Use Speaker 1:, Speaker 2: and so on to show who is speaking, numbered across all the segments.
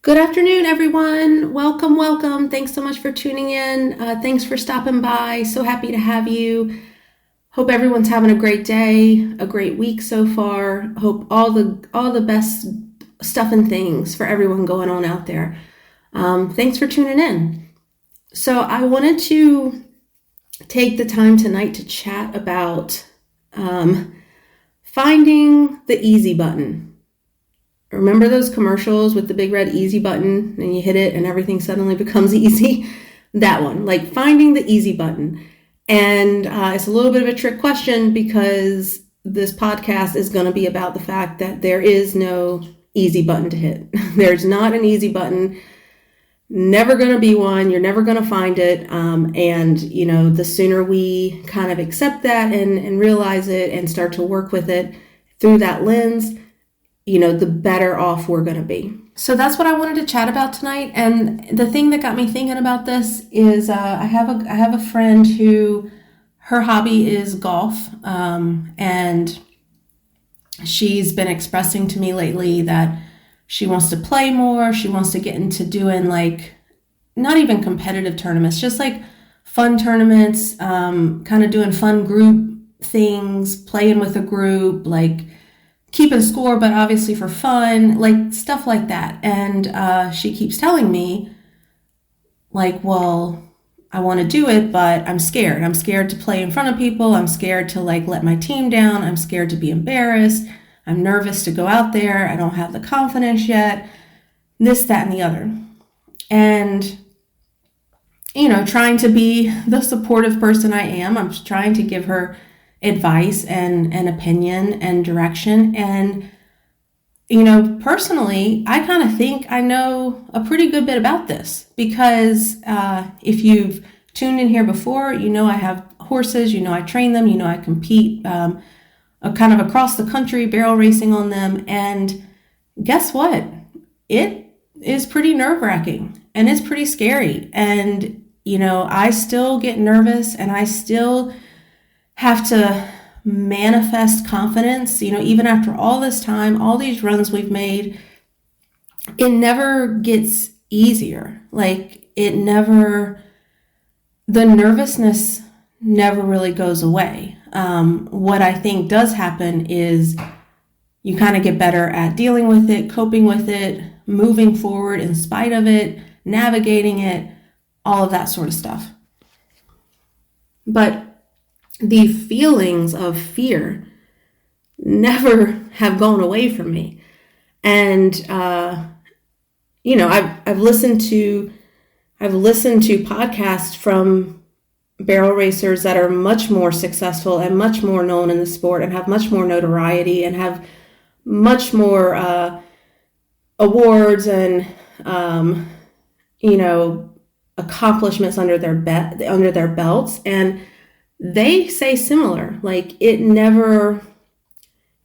Speaker 1: Good afternoon, everyone. Welcome, welcome. Thanks so much for tuning in. Thanks for stopping by. So happy to have you. Hope everyone's having a great day, a great week so far. Hope all the best stuff and things for everyone going on out there. Thanks for tuning in. So I wanted to take the time tonight to chat about finding the easy button. Remember those commercials with the big red easy button and you hit it and everything suddenly becomes easy? That one, like finding the easy button. And it's a little bit of a trick question because this podcast is going to be about the fact that there is no easy button to hit. There's not an easy button. Never going to be one. You're never going to find it. And, the sooner we kind of accept that and realize it and start to work with it through that lens, the better off we're going to be. So that's what I wanted to chat about tonight. And the thing that got me thinking about this is I have a friend who her hobby is golf. And she's been expressing to me lately that she wants to play more. She wants to get into doing not even competitive tournaments, just like fun tournaments, kind of doing fun group things, playing with a group, keeping score, but obviously for fun, stuff like that. And she keeps telling me, well, I want to do it, but I'm scared. I'm scared to play in front of people. I'm scared to let my team down. I'm scared to be embarrassed. I'm nervous to go out there. I don't have the confidence yet. This, that, and the other. And, trying to be the supportive person I am, I'm trying to give her advice and opinion and direction. And, personally, I kind of think I know a pretty good bit about this because if you've tuned in here before, I have horses, I train them, I compete kind of across the country, barrel racing on them. And guess what? It is pretty nerve-wracking and it's pretty scary. And, I still get nervous and I still have to manifest confidence, even after all this time, all these runs we've made, it never gets easier. The nervousness never really goes away. What I think does happen is you kind of get better at dealing with it, coping with it, moving forward in spite of it, navigating it, all of that sort of stuff. But the feelings of fear never have gone away from me. And, I've listened to podcasts from barrel racers that are much more successful and much more known in the sport and have much more notoriety and have much more awards and, accomplishments under their belts. And they say similar, it never,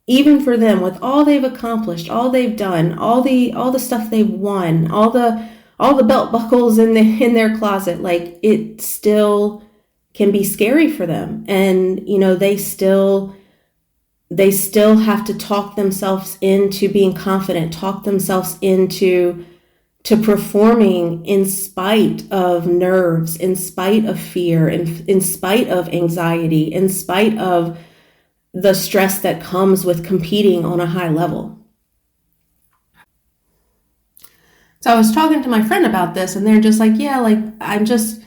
Speaker 1: even for them, with all they've accomplished, all they've done, all the stuff they've won, all the belt buckles in their closet, it still can be scary for them. And, they still have to talk themselves into being confident, talk themselves into performing in spite of nerves, in spite of fear, in spite of anxiety, in spite of the stress that comes with competing on a high level. So I was talking to my friend about this and they're just I'm just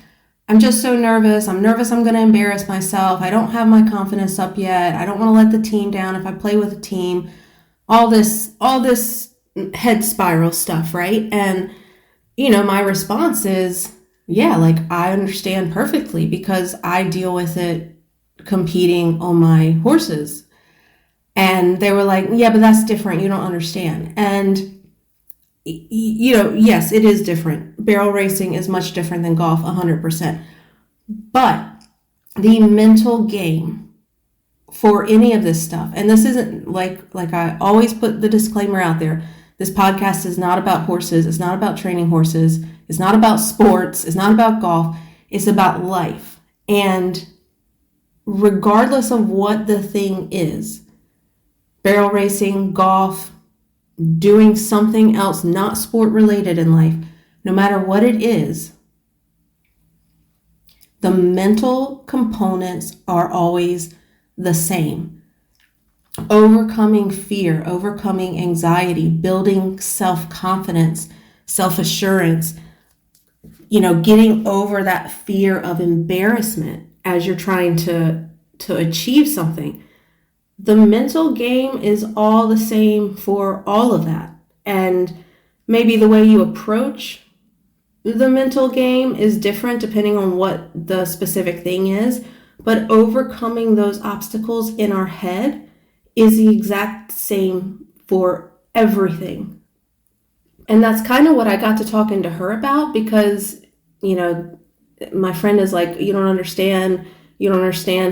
Speaker 1: so nervous. I'm nervous I'm going to embarrass myself. I don't have my confidence up yet. I don't want to let the team down if I play with a team. All this head spiral stuff, right? And, my response is, I understand perfectly because I deal with it competing on my horses. And they were like, yeah, but that's different. You don't understand. And, yes, it is different. Barrel racing is much different than golf, 100%. But the mental game for any of this stuff, and this isn't like I always put the disclaimer out there, this podcast is not about horses, it's not about training horses, it's not about sports, it's not about golf, it's about life. And regardless of what the thing is, barrel racing, golf, doing something else, not sport related in life, no matter what it is, the mental components are always the same. Overcoming fear, overcoming anxiety, building self-confidence, self-assurance, getting over that fear of embarrassment as you're trying to achieve something. The mental game is all the same for all of that. And maybe the way you approach the mental game is different depending on what the specific thing is, but overcoming those obstacles in our head is the exact same for everything. And that's kind of what I got to talking to her about, because, my friend is like, you don't understand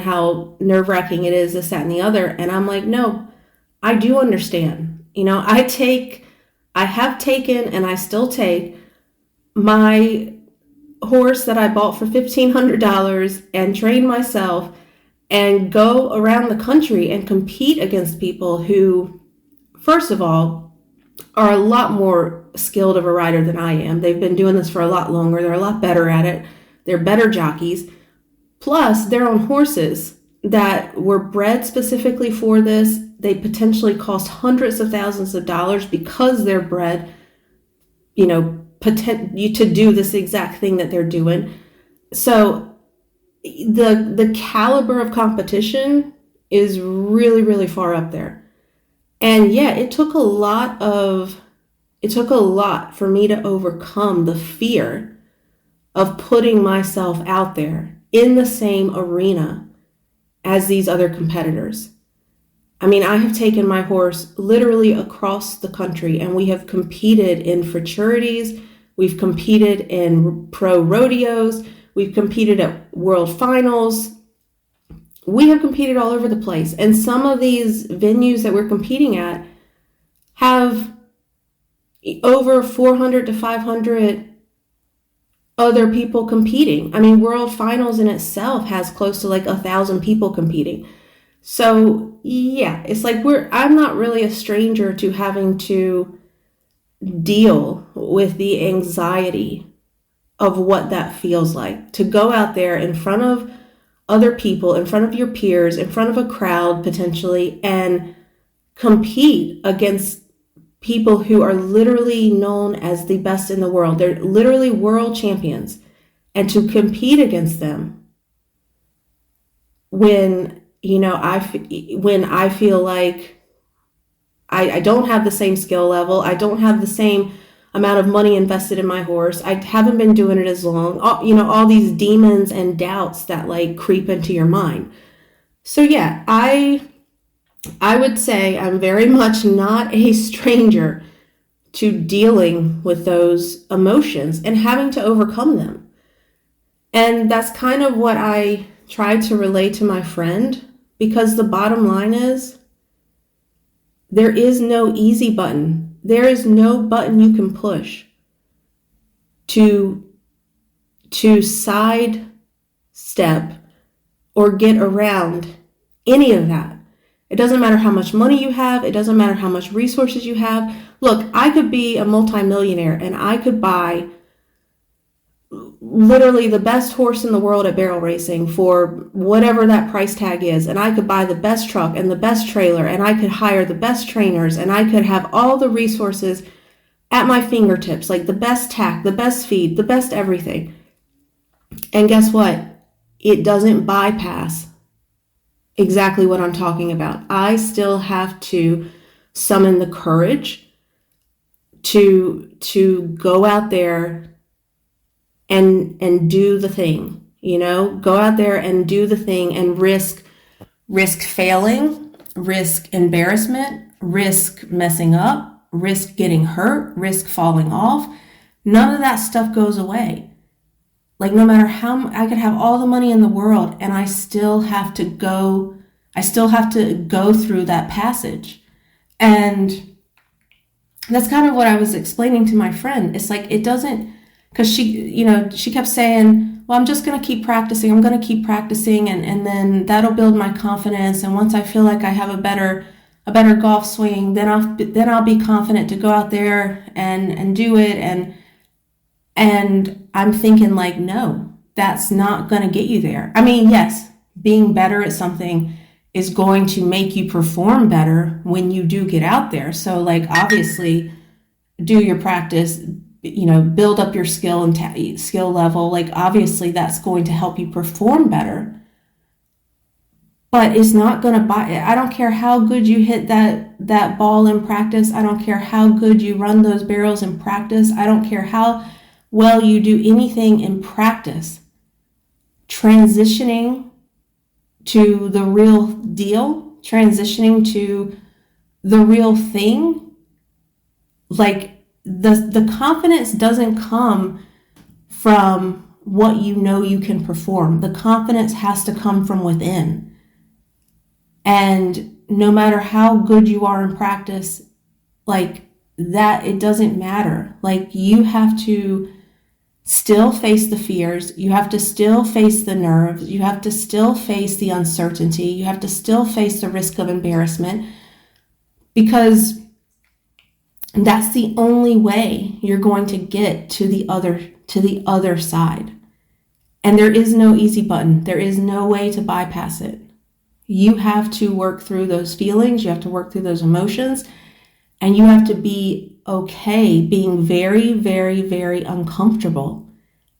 Speaker 1: how nerve-wracking it is, this, that, and the other. And I'm like, no, I do understand. I have taken and I still take my horse that I bought for $1,500 and train myself and go around the country and compete against people who, first of all, are a lot more skilled of a rider than I am. They've been doing this for a lot longer. They're a lot better at it. They're better jockeys. Plus, they're on horses that were bred specifically for this. They potentially cost hundreds of thousands of dollars because they're bred, to do this exact thing that they're doing. So the caliber of competition is really, really far up there. And yeah, it took a lot for me to overcome the fear of putting myself out there in the same arena as these other competitors. I mean, I have taken my horse literally across the country, and we have competed in futurities, we've competed in pro rodeos, we've competed at world finals. We have competed all over the place. And some of these venues that we're competing at have over 400 to 500 other people competing. I mean, world finals in itself has close to like 1,000 people competing. So yeah, it's like I'm not really a stranger to having to deal with the anxiety of what that feels like, to go out there in front of other people, in front of your peers, in front of a crowd potentially, and compete against people who are literally known as the best in the world. They're literally world champions. And to compete against them when I feel like I don't have the same skill level, I don't have the same amount of money invested in my horse, I haven't been doing it as long, all these demons and doubts that like creep into your mind. So yeah, I would say I'm very much not a stranger to dealing with those emotions and having to overcome them. And that's kind of what I tried to relay to my friend, because the bottom line is there is no easy button. There is no button you can push to sidestep or get around any of that. It doesn't matter how much money you have. It doesn't matter how much resources you have. Look, I could be a multimillionaire and I could buy literally the best horse in the world at barrel racing for whatever that price tag is. And I could buy the best truck and the best trailer, and I could hire the best trainers, and I could have all the resources at my fingertips, like the best tack, the best feed, the best everything. And guess what? It doesn't bypass exactly what I'm talking about. I still have to summon the courage to go out there and do the thing, go out there and do the thing and risk failing, risk embarrassment, risk messing up, risk getting hurt, risk falling off. None of that stuff goes away. Like, no matter how I could have all the money in the world, and I still have to go through that passage. And that's kind of what I was explaining to my friend. It's like, it doesn't, because she kept saying, well, I'm just going to keep practicing. I'm going to keep practicing. And then that'll build my confidence. And once I feel like I have a better a better golf swing, then I'll be confident to go out there and do it. And I'm thinking like, no, that's not going to get you there. I mean, yes, being better at something is going to make you perform better when you do get out there. So like, obviously, do your practice, build up your skill and skill level. Like, obviously that's going to help you perform better, but it's not going to buy. I don't care how good you hit that ball in practice. I don't care how good you run those barrels in practice. I don't care how well you do anything in practice. Transitioning to the real deal, transitioning to the real thing, like the confidence doesn't come from what you can perform. The confidence has to come from within. And no matter how good you are in practice, like that, it doesn't matter. Like, you have to still face the fears. You have to still face the nerves. You have to still face the uncertainty. You have to still face the risk of embarrassment, because that's the only way you're going to get to the other side. And there is no easy button. There is no way to bypass it. You have to work through those feelings. You have to work through those emotions, and you have to be okay being very, very, very uncomfortable.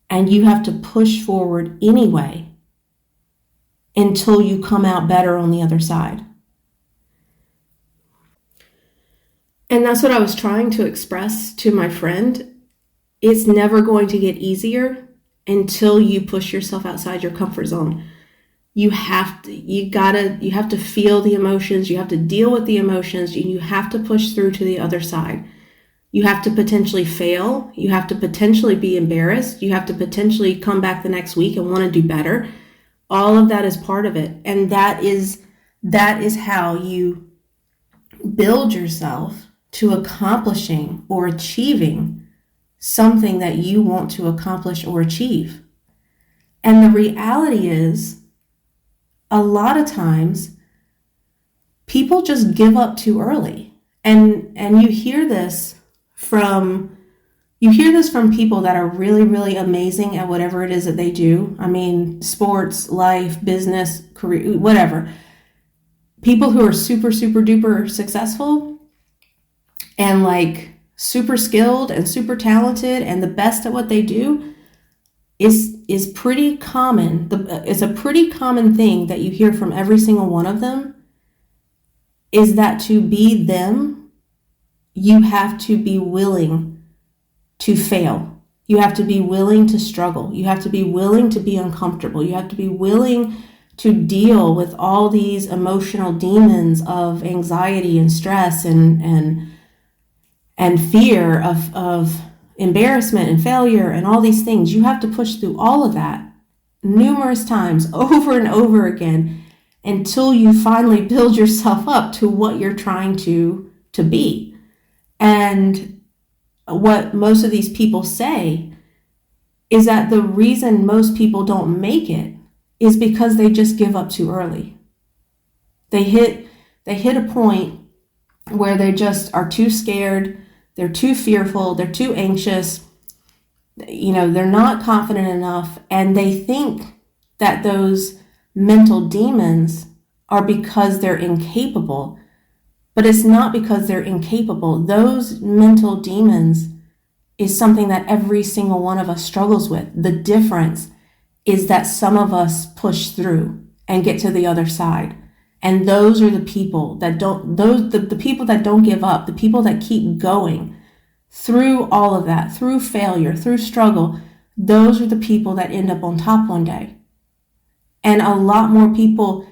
Speaker 1: And you have to push forward anyway until you come out better on the other side. And that's what I was trying to express to my friend. It's never going to get easier until you push yourself outside your comfort zone. You have to feel the emotions. You have to deal with the emotions. You have to push through to the other side. You have to potentially fail. You have to potentially be embarrassed. You have to potentially come back the next week and want to do better. All of that is part of it. And that is how you build yourself to accomplishing or achieving something that you want to accomplish or achieve. And the reality is, a lot of times people just give up too early. And you hear this from people that are really, really amazing at whatever it is that they do. I mean, sports, life, business, career, whatever. People who are super, super duper successful and like super skilled and super talented and the best at what they do is pretty common. It's a pretty common thing that you hear from every single one of them, is that to be them, you have to be willing to fail. You have to be willing to struggle. You have to be willing to be uncomfortable. You have to be willing to deal with all these emotional demons of anxiety and stress and fear of embarrassment and failure and all these things. You have to push through all of that numerous times over and over again until you finally build yourself up to what you're trying to be. And what most of these people say is that the reason most people don't make it is because they just give up too early. They hit a point where they just are too scared. They're too fearful, they're too anxious, they're not confident enough, and they think that those mental demons are because they're incapable. But it's not because they're incapable. Those mental demons is something that every single one of us struggles with. The difference is that some of us push through and get to the other side. And those are the people that the people that don't give up, the people that keep going through all of that, through failure, through struggle. Those are the people that end up on top one day. And a lot more people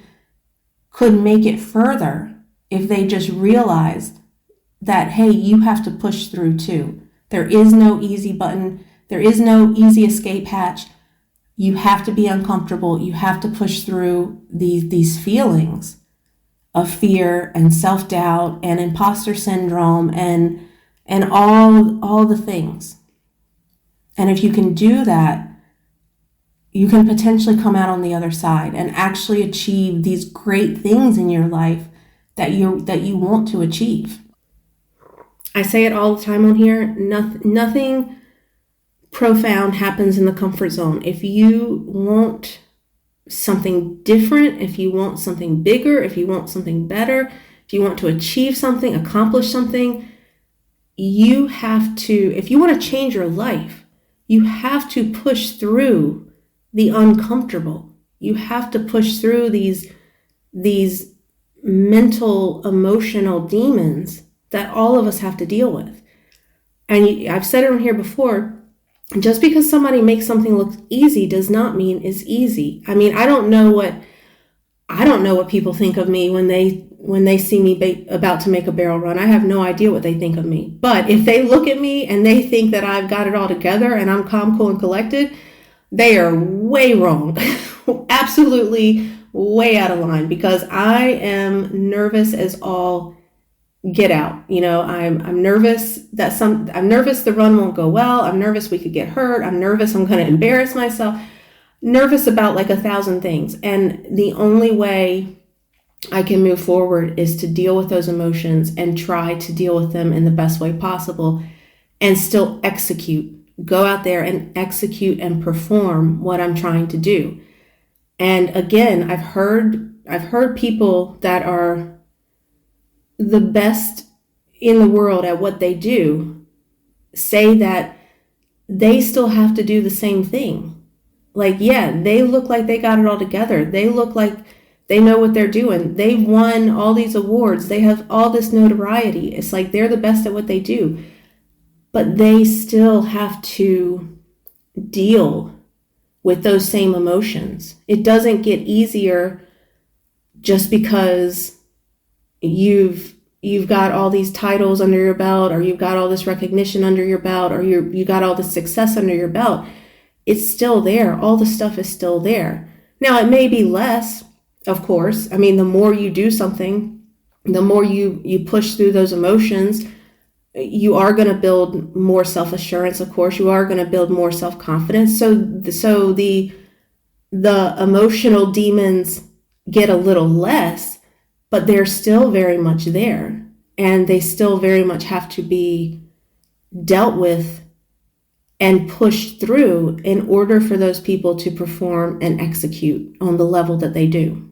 Speaker 1: could make it further if they just realized that, hey, you have to push through too. There is no easy button. There is no easy escape hatch. You have to be uncomfortable. You have to push through these feelings of fear and self-doubt and imposter syndrome and all the things. And if you can do that, you can potentially come out on the other side and actually achieve these great things in your life that you want to achieve. I say it all the time on here. Nothing profound happens in the comfort zone. If you want something different, if you want something bigger, if you want something better, if you want to achieve something, accomplish something, you have to, if you want to change your life, you have to push through the uncomfortable. You have to push through these mental, emotional demons that all of us have to deal with. And I've said it on here before, just because somebody makes something look easy does not mean it's easy. I mean, I don't know what people think of me when they see me about to make a barrel run. I have no idea what they think of me. But if they look at me and they think that I've got it all together and I'm calm, cool, and collected, they are way wrong. Absolutely way out of line, because I am nervous as all get out. I'm nervous I'm nervous the run won't go well. I'm nervous we could get hurt. I'm nervous I'm going to embarrass myself. Nervous about like 1,000 things. And the only way I can move forward is to deal with those emotions and try to deal with them in the best way possible and still execute. Go out there and execute and perform what I'm trying to do. And again, I've heard people that are the best in the world at what they do say that they still have to do the same thing. Like, yeah, they look like they got it all together. They look like they know what they're doing. They've won all these awards. They have all this notoriety. It's like they're the best at what they do. But they still have to deal with those same emotions. It doesn't get easier just because you've got all these titles under your belt, or you've got all this recognition under your belt, or you got all this success under your belt. It's still there. All the stuff is still there. Now, it may be less, of course. I mean, the more you do something, the more you push through those emotions, you are going to build more self-assurance, of course. You are going to build more self-confidence. So the emotional demons get a little less, but they're still very much there. And they still very much have to be dealt with and pushed through in order for those people to perform and execute on the level that they do.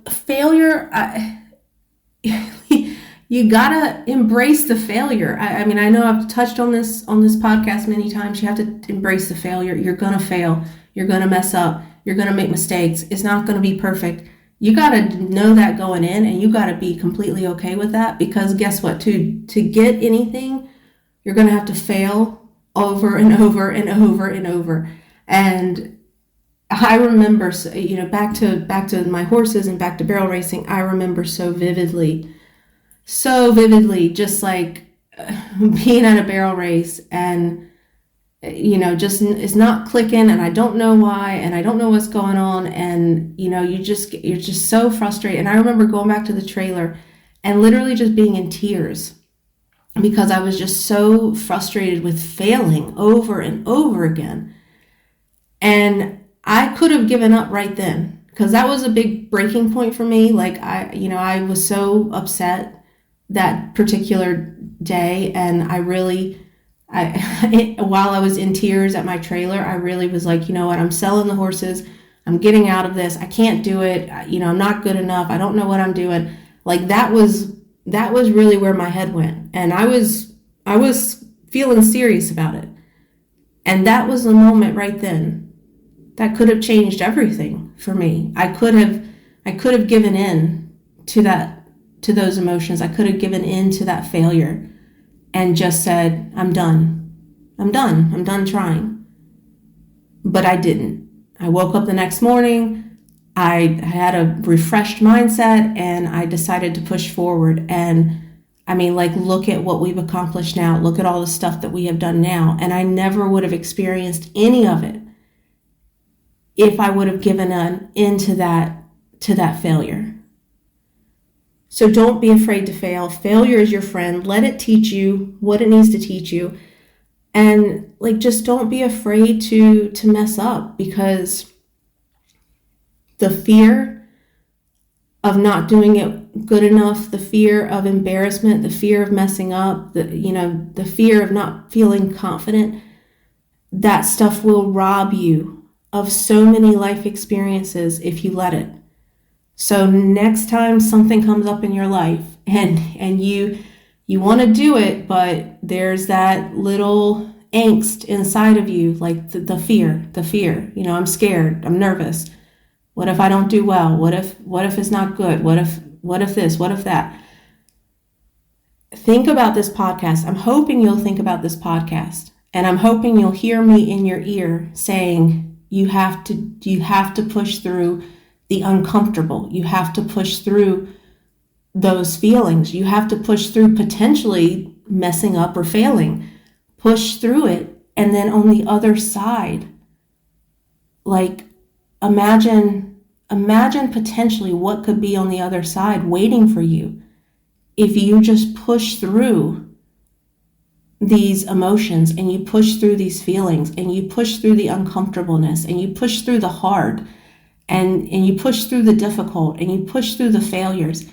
Speaker 1: Failure, you gotta embrace the failure. I mean, I know I've touched on this podcast many times. You have to embrace the failure. You're gonna fail. You're gonna mess up. You're gonna make mistakes. It's not gonna be perfect. You gotta know that going in, and you gotta be completely okay with that, because guess what? To get anything, you're gonna have to fail over and over and over and over. And I remember, back to my horses and back to barrel racing, I remember so vividly, just like being at a barrel race and, just it's not clicking, and I don't know why, and I don't know what's going on. And, you're just so frustrated. And I remember going back to the trailer and literally just being in tears because I was just so frustrated with failing over and over again. And I could have given up right then, because that was a big breaking point for me. Like I was so upset that particular day, and while I was in tears at my trailer, I really was like, you know what, I'm selling the horses. I'm getting out of this. I can't do it. I'm not good enough. I don't know what I'm doing. Like that was really where my head went. And I was feeling serious about it. And that was the moment right then that could have changed everything for me. I could have given in to those emotions. I could have given in to that failure and just said, I'm done trying. But I didn't. I woke up the next morning, I had a refreshed mindset, and I decided to push forward. And I mean, like, look at what we've accomplished now. Look at all the stuff that we have done now. And I never would have experienced any of it if I would have given in to that failure. So don't be afraid to fail. Failure is your friend. Let it teach you what it needs to teach you. And just don't be afraid to mess up, because the fear of not doing it good enough, the fear of embarrassment, the fear of messing up, the fear of not feeling confident, that stuff will rob you of so many life experiences if you let it. So next time something comes up in your life and you want to do it, but there's that little angst inside of you, like the fear, I'm scared, I'm nervous. What if I don't do well? What if it's not good? What if this? What if that? Think about this podcast. I'm hoping you'll think about this podcast, and I'm hoping you'll hear me in your ear saying you have to push through the uncomfortable. You have to push through those feelings. You have to push through potentially messing up or failing. Push through it, and then on the other side, like imagine potentially what could be on the other side waiting for you if you just push through these emotions and you push through these feelings and you push through the uncomfortableness and you push through the hard and you push through the difficult and you push through the failures.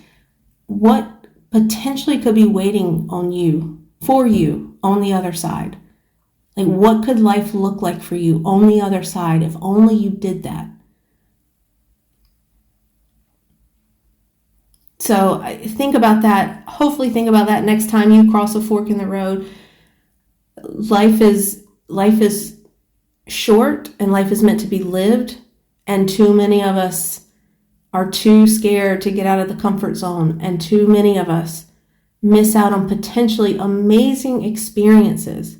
Speaker 1: What potentially could be waiting on you, for you, on the other side? Like, what could life look like for you on the other side if only you did that? So think about that. Hopefully think about that next time you cross a fork in the road. Life is short, and life is meant to be lived. And too many of us are too scared to get out of the comfort zone. And too many of us miss out on potentially amazing experiences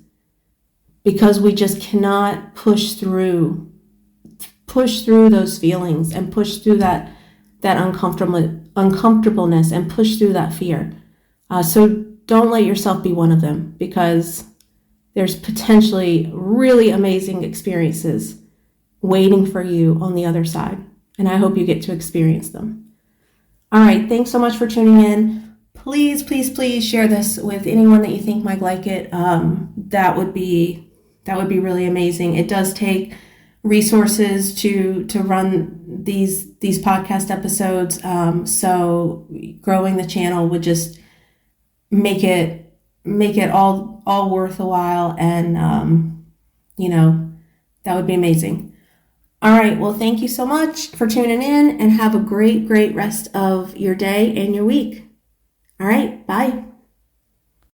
Speaker 1: because we just cannot push through those feelings and push through that uncomfortableness and push through that fear. So don't let yourself be one of them, because there's potentially really amazing experiences waiting for you on the other side. And I hope you get to experience them. All right. Thanks so much for tuning in. Please, please, please share this with anyone that you think might like it. That would be really amazing. It does take resources to run these podcast episodes. So growing the channel would just make it all worth a while. And, that would be amazing. All right. Well, thank you so much for tuning in, and have a great, great rest of your day and your week. All right. Bye.